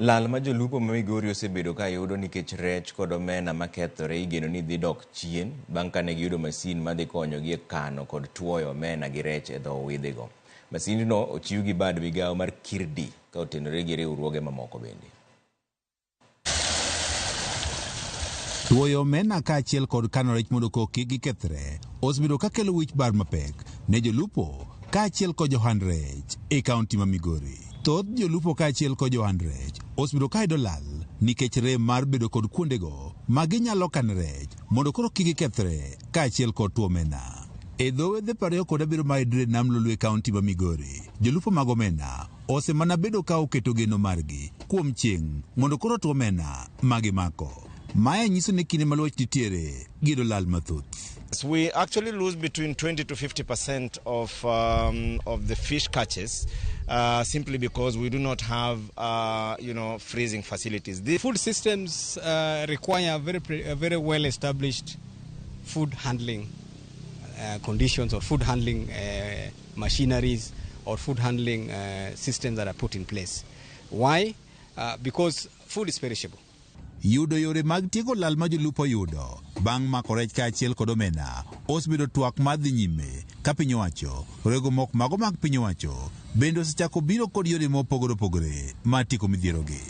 Lal ma jolupo ma Migori osebedo ka yudo nikech rech kod omena makethore igeno ni dhi dok chien bang' kane giyudo masin ma dhi konyogi e kano kod tuoyo omena gi rech e dho widhigo. Masindno ochiw gi bad migawo mar KIRDI ka otenore gi riwruoge mamoko bende. Tuoyo omena kaachiel kod kano rech mondo kik gikethre osebedo ka kelo wich bar mapek ne jolupo kaachiel kod johand rech e kaunti ma Migori. Thoth jolupo kaachiel kod johand rech osebedo ka yudo lal nikech rem mar bedo kod kuondego ma ginyalo kano rech mondo koro kik gikethre kaachiel kod tuo omena. E dho wedhe 27 mayudore nam Lolwe kaunti ma Migori, jolupo mag omena osemana bedo ka oketo geno margi kuom chieng' mondo koro tuo omena magimako. Mae nyiso ni kinde maluoch nitiere giyudo lal mathoth. We actually lose between 20 to 50% of the fish catches simply because we do not have, freezing facilities. The food systems require very well-established food handling conditions or food handling machineries or food handling systems that are put in place. Why? Because food is perishable. Yudo yore mag tieko lal ma jolupo yudo bang' mako rech kaachiel kod omena osebedo twak madhi nyime ka piny owacho rego mok mago mag piny owacho bende osechako biro kod yore mopogore opogore mar tieko midhierogi.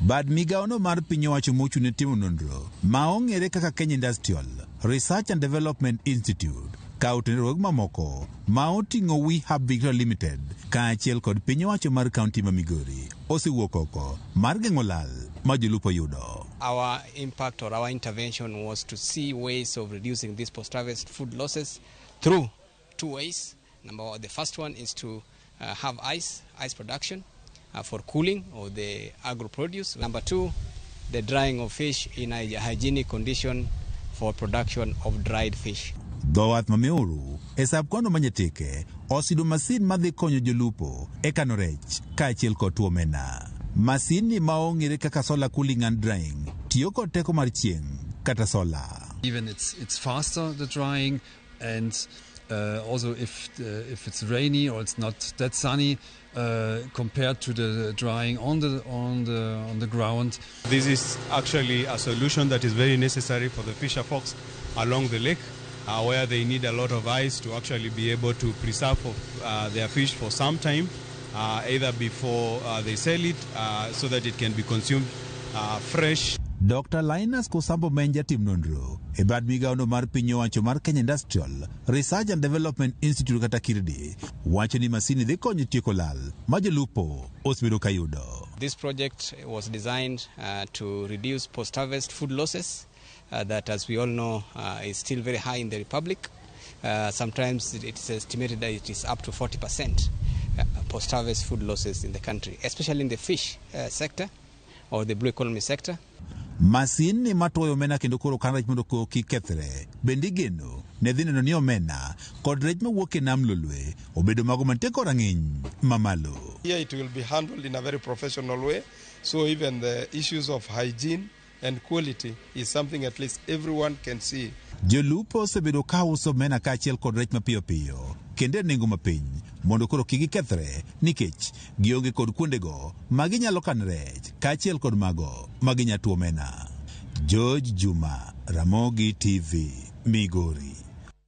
Bad migawono mar piny owacho mochune timo nonro ma ong'ere kaka Kenya Industrial Research and Development Institute ka otenore mamoko ma oting'o Wehab Victoria Limited kaachiel kod piny owacho mar kaunti ma Migori osewuok oko mar geng'o lal ma jolupo yudo. Our impact or our intervention was to see ways of reducing these post-harvest food losses through two ways. The first one is to have ice production for cooling of the agro-produce. Number two, the drying of fish in a hygienic condition for production of dried fish. Dhowath ma Meru e sab kono manyateke osido masin madhi konyo jolupo e kano rech kaachiel kod tuo omena. Masin ni ma ong'ere kaka solar cooling and drying tiyo kod teko mar chieng' kata solar. Even it's faster, the drying, and also if it's rainy or it's not that sunny compared to the drying on the ground. This is actually a solution that is very necessary for the fisher folks along the lake where they need a lot of ice to actually be able to preserve their fish for some time, either before they sell it so that it can be consumed fresh. Dr. Linus Kusambo Menja tim nonro e bad migawono mar piny owacho mar Kenya Industrial Research and Development Institute kata KIRDI wacho ni masini dhi konyo tieko lal ma jolupo osebedo ka yudo. This project was designed to reduce post-harvest food losses that, as we all know, is still very high in the Republic. Sometimes it's estimated that it is up to 40% post-harvest food losses in the country, especially in the fish sector or the blue economy sector. Masin ni matuoyo omena kendo koro kan rech mondo kik kethre bende geno ne dhi neno ni omena kod rech mawuok e nam Lolwe obedo mago mantie kod rang'iny mamalo. Here it will be handled in a very professional way, so even the issues of hygiene and quality is something at least everyone can see. Jolupo osebedo ka uso omena kaachiel kod rech mapiyo piyo kendo nengo mapiny mondo koro kik gikethre nikech gionge kod kuondego ma ginyalo kano rech kaachiel kod mago ma ginya tuo omena. George Juma, Ramogi TV, Migori.